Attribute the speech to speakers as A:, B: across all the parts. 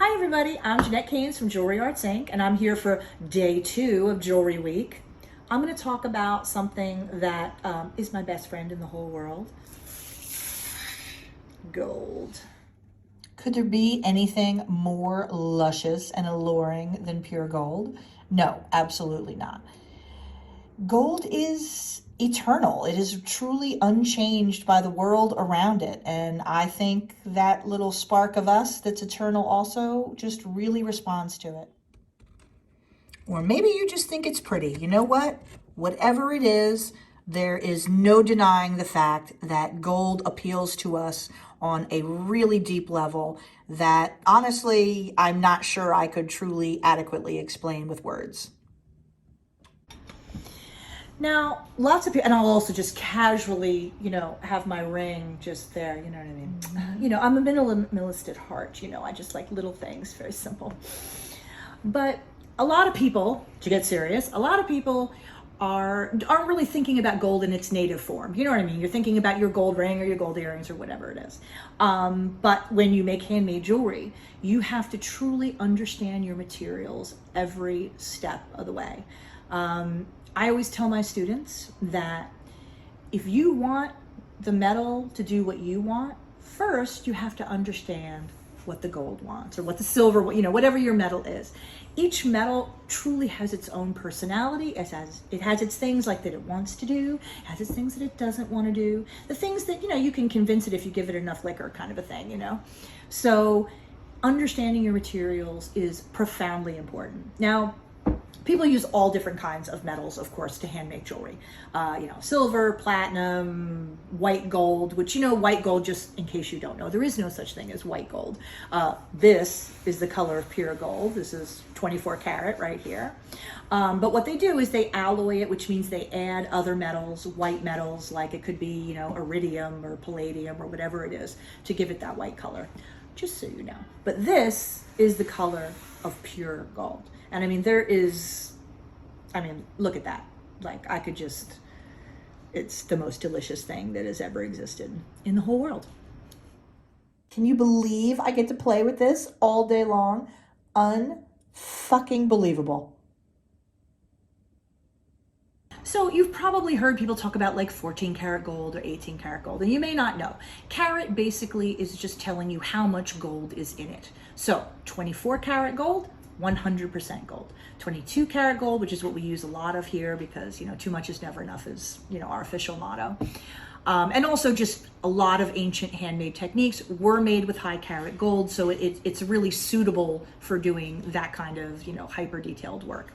A: Hi everybody, I'm Jeanette Keynes from Jewelry Arts Inc. and I'm here for day 2 of Jewelry Week. I'm going to talk about something that is my best friend in the whole world. Gold. Could there be anything more luscious and alluring than pure gold? No, absolutely not. Gold is eternal. It is truly unchanged by the world around it. And I think that little spark of us that's eternal also just really responds to it. Or maybe you just think it's pretty. You know what? Whatever it is, there is no denying the fact that gold appeals to us on a really deep level that honestly, I'm not sure I could truly adequately explain with words. Now, lots of people, and I'll also just casually, have my ring just there, you know what I mean? I'm a minimalist at heart, I just like little things, very simple. But a lot of people, to get serious, a lot of people aren't really thinking about gold in its native form. You know what I mean? You're thinking about your gold ring or your gold earrings or whatever it is. But when you make handmade jewelry, you have to truly understand your materials every step of the way. I always tell my students that if you want the metal to do what you want, first you have to understand what the gold wants or what the silver, whatever your metal is. Each metal truly has its own personality. It has its things like that it wants to do, it has its things that it doesn't want to do, the things that, you can convince it if you give it enough liquor kind of a thing, So understanding your materials is profoundly important. Now, people use all different kinds of metals, of course, to hand make jewelry. Silver, platinum, white gold, which, white gold, just in case you don't know, there is no such thing as white gold. This is the color of pure gold. This is 24 karat right here. But what they do is they alloy it, which means they add other metals, white metals, like it could be, iridium or palladium or whatever it is, to give it that white color, just so you know. But this is the color of pure gold. And look at that. Like it's the most delicious thing that has ever existed in the whole world. Can you believe I get to play with this all day long? Unfucking believable. So you've probably heard people talk about like 14 karat gold or 18 karat gold, and you may not know. Carat basically is just telling you how much gold is in it. So 24 karat gold, 100% gold. 22 karat gold, which is what we use a lot of here because, too much is never enough is, our official motto. And also just a lot of ancient handmade techniques were made with high karat gold. So it's really suitable for doing that kind of, hyper detailed work.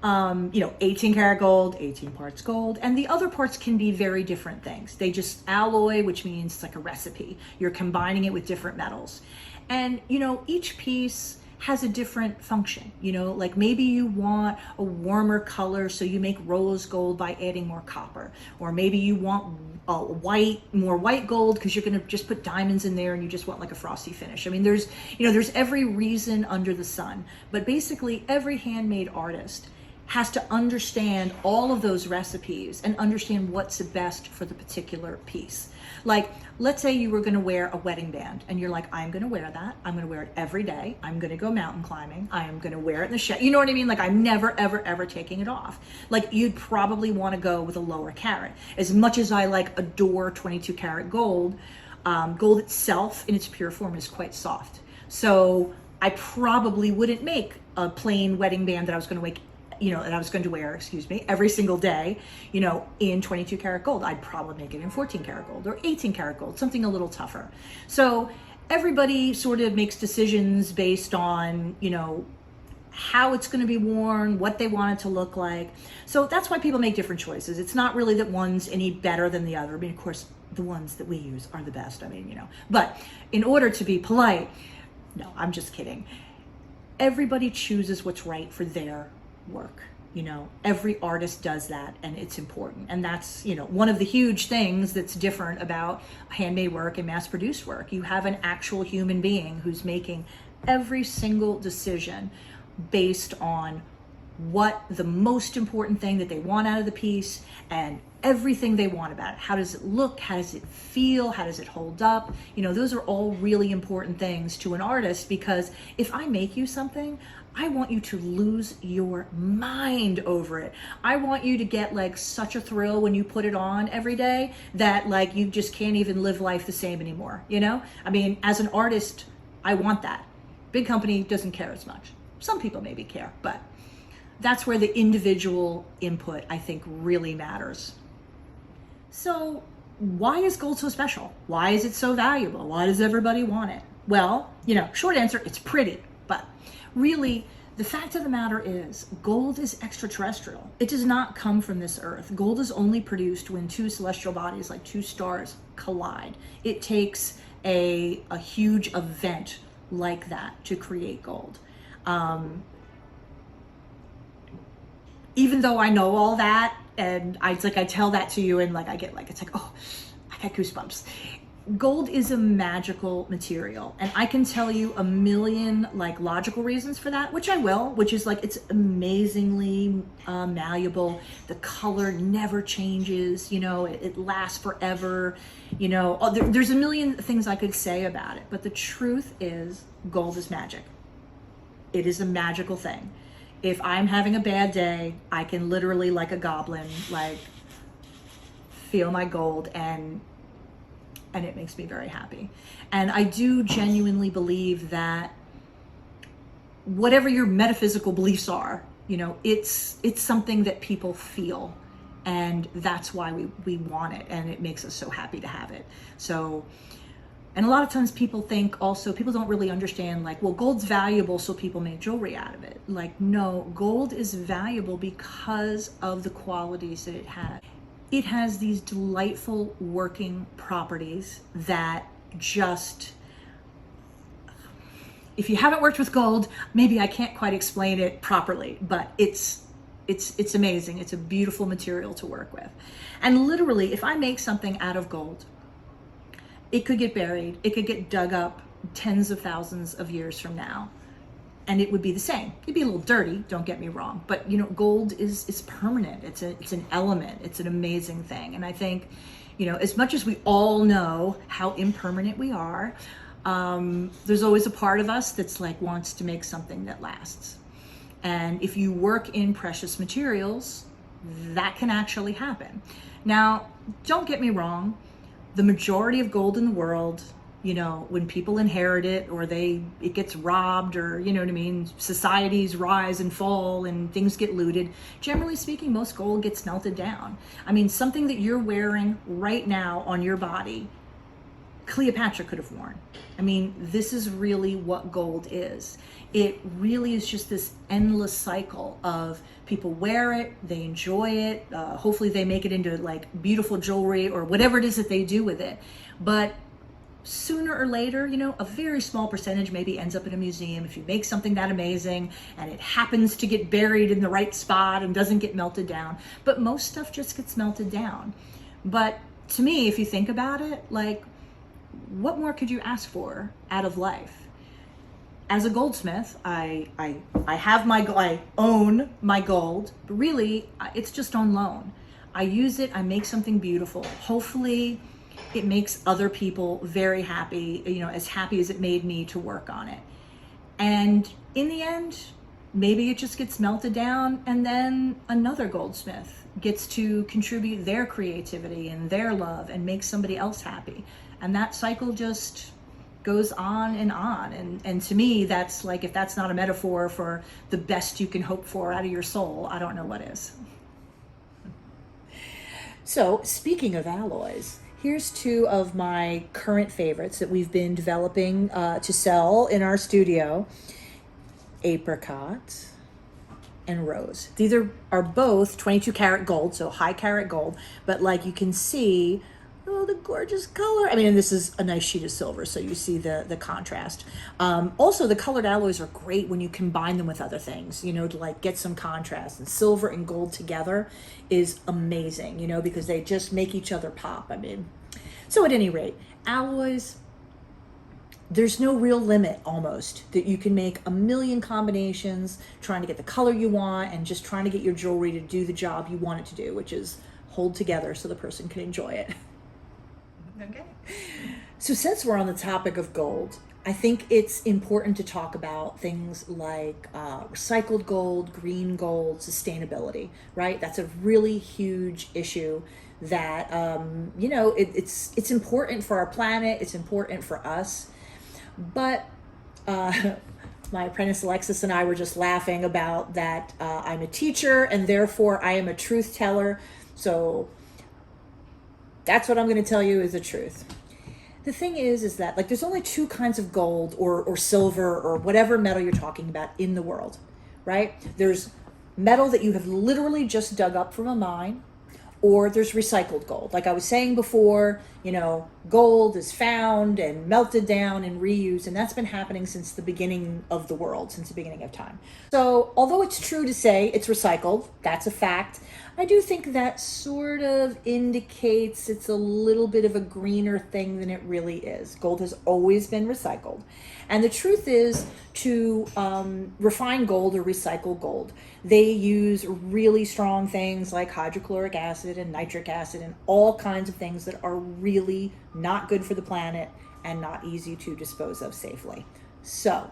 A: 18 karat gold, 18 parts gold, and the other parts can be very different things. They just alloy, which means it's like a recipe. You're combining it with different metals. And, each piece has a different function, like maybe you want a warmer color, so you make rose gold by adding more copper, or maybe you want more white gold because you're going to just put diamonds in there and you just want like a frosty finish. There's every reason under the sun, but basically every handmade artist has to understand all of those recipes and understand what's the best for the particular piece. Like, let's say you were going to wear a wedding band and you're like, I'm going to wear that. I'm going to wear it every day. I'm going to go mountain climbing. I am going to wear it in the shed. You know what I mean? Like, I'm never, ever, ever taking it off. Like, you'd probably want to go with a lower carat. As much as I adore 22 karat gold, gold itself in its pure form is quite soft. So I probably wouldn't make a plain wedding band that I was going to wear, every single day, in 22 karat gold. I'd probably make it in 14 karat gold or 18 karat gold, something a little tougher. So everybody sort of makes decisions based on, how it's going to be worn, what they want it to look like. So that's why people make different choices. It's not really that one's any better than the other. Of course, the ones that we use are the best. But in order to be polite, no, I'm just kidding. Everybody chooses what's right for their work. Every artist does that, and it's important. And that's, one of the huge things that's different about handmade work and mass-produced work. You have an actual human being who's making every single decision based on what the most important thing that they want out of the piece and everything they want about it. How does it look? How does it feel? How does it hold up? You know, those are all really important things to an artist, because if I make you something, I want you to lose your mind over it. I want you to get like such a thrill when you put it on every day that like you just can't even live life the same anymore, you know? I mean, as an artist, I want that. Big company doesn't care as much. Some people maybe care, but that's where the individual input, I think, really matters. So why is gold so special? Why is it so valuable? Why does everybody want it? Well, you know, short answer, it's pretty, but really, the fact of the matter is gold is extraterrestrial. It does not come from this earth. Gold is only produced when two celestial bodies, like two stars, collide. It takes a huge event like that to create gold. Even though I know all that, and I tell that to you, and like I get like, it's like, oh, I got goosebumps. Gold is a magical material, and I can tell you a million like logical reasons for that, which I will, which is like it's amazingly malleable. The color never changes, you know, it lasts forever, you know. There's a million things I could say about it, but the truth is gold is magic. It is a magical thing. If I'm having a bad day, I can literally, like a goblin, like feel my gold, and it makes me very happy. And I do genuinely believe that whatever your metaphysical beliefs are, you know, it's something that people feel, and that's why we want it, and it makes us so happy to have it. So, and a lot of times people think also, people don't really understand, like, well, gold's valuable so people make jewelry out of it. Like, no, gold is valuable because of the qualities that it has. It has these delightful working properties that just, if you haven't worked with gold, maybe I can't quite explain it properly, but it's amazing. It's a beautiful material to work with. And literally, if I make something out of gold, it could get buried, it could get dug up tens of thousands of years from now, and it would be the same. It'd be a little dirty, don't get me wrong, but you know, gold is permanent. It's an element. It's an amazing thing. And I think, you know, as much as we all know how impermanent we are, there's always a part of us that's like wants to make something that lasts. And if you work in precious materials, that can actually happen. Now, don't get me wrong, the majority of gold in the world, you know, when people inherit it or it gets robbed, or, you know what I mean, societies rise and fall and things get looted, generally speaking, most gold gets melted down. I mean, something that you're wearing right now on your body, Cleopatra could have worn. I mean, this is really what gold is. It really is just this endless cycle of people wear it, they enjoy it, hopefully they make it into like beautiful jewelry or whatever it is that they do with it. But sooner or later, you know, a very small percentage maybe ends up in a museum if you make something that amazing and it happens to get buried in the right spot and doesn't get melted down. But most stuff just gets melted down. But to me, if you think about it, like, what more could you ask for out of life? As a goldsmith, I own my gold, but really it's just on loan. I use it, I make something beautiful. Hopefully it makes other people very happy, you know, as happy as it made me to work on it. And in the end, maybe it just gets melted down, and then another goldsmith gets to contribute their creativity and their love and make somebody else happy. And that cycle just goes on and on. And to me, that's like, if that's not a metaphor for the best you can hope for out of your soul, I don't know what is. So speaking of alloys, here's two of my current favorites that we've been developing to sell in our studio: apricot and rose. These are both 22 karat gold, so high carat gold, but like you can see, oh, the gorgeous color. I mean, and this is a nice sheet of silver, so you see the contrast. Also, the colored alloys are great when you combine them with other things, you know, to like get some contrast. And silver and gold together is amazing, you know, because they just make each other pop. I mean, so at any rate, alloys, there's no real limit almost, that you can make a million combinations trying to get the color you want and just trying to get your jewelry to do the job you want it to do, which is hold together so the person can enjoy it. Okay. So since we're on the topic of gold, I think it's important to talk about things like recycled gold, green gold, sustainability, right? That's a really huge issue that, it's important for our planet, it's important for us. But my apprentice Alexis and I were just laughing about that. I'm a teacher and therefore I am a truth teller. So that's what I'm going to tell you is the truth. The thing is that like there's only two kinds of gold or silver or whatever metal you're talking about in the world, right? There's metal that you have literally just dug up from a mine, or there's recycled gold. Like I was saying before, gold is found and melted down and reused, and that's been happening since the beginning of the world, since the beginning of time. So although it's true to say it's recycled, that's a fact, I do think that sort of indicates it's a little bit of a greener thing than it really is. Gold has always been recycled. And the truth is, to refine gold or recycle gold, they use really strong things like hydrochloric acid and nitric acid and all kinds of things that are really not good for the planet and not easy to dispose of safely. So,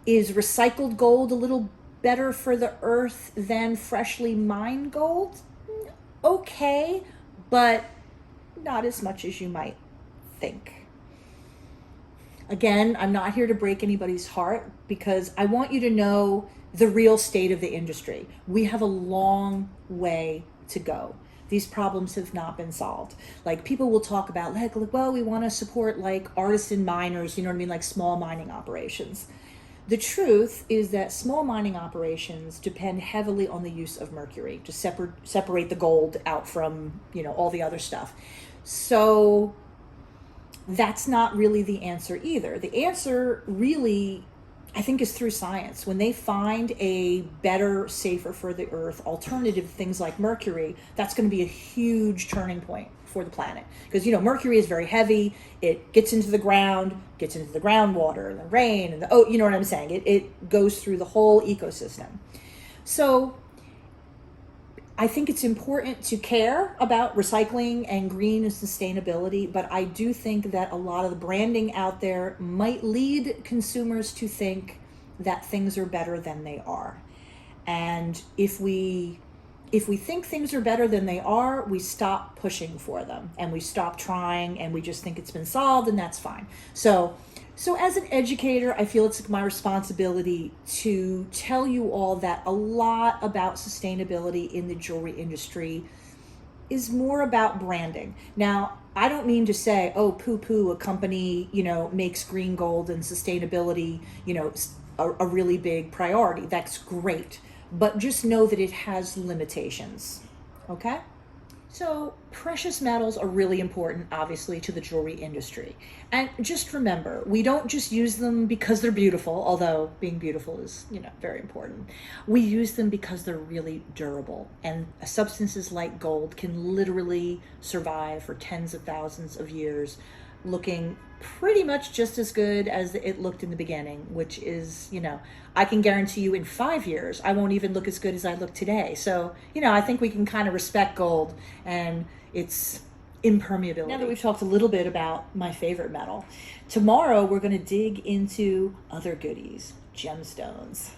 A: is recycled gold a little better for the earth than freshly mined gold? Okay, but not as much as you might think. Again, I'm not here to break anybody's heart because I want you to know the real state of the industry. We have a long way to go. These problems have not been solved. Like people will talk about like, well, we want to support like artisan miners, like small mining operations. The truth is that small mining operations depend heavily on the use of mercury to separate the gold out from, all the other stuff. So that's not really the answer either. The answer really, I think, is through science. When they find a better, safer for the earth alternative, things like mercury, that's going to be a huge turning point for the planet. Because, mercury is very heavy. It gets into the ground, gets into the groundwater, and the rain, and you know what I'm saying? It goes through the whole ecosystem. So I think it's important to care about recycling and green and sustainability, but I do think that a lot of the branding out there might lead consumers to think that things are better than they are. And if we think things are better than they are, we stop pushing for them and we stop trying and we just think it's been solved and that's fine. So as an educator, I feel it's my responsibility to tell you all that a lot about sustainability in the jewelry industry is more about branding. Now, I don't mean to say, oh, poo-poo, a company, makes green gold and sustainability, a really big priority. That's great. But just know that it has limitations, okay? So precious metals are really important, obviously, to the jewelry industry. And just remember, we don't just use them because they're beautiful, although being beautiful is, very important. We use them because they're really durable. And substances like gold can literally survive for tens of thousands of years, looking pretty much just as good as it looked in the beginning, which is, I can guarantee you in 5 years, I won't even look as good as I look today. So, I think we can kind of respect gold and its impermeability. Now that we've talked a little bit about my favorite metal, tomorrow we're going to dig into other goodies, gemstones.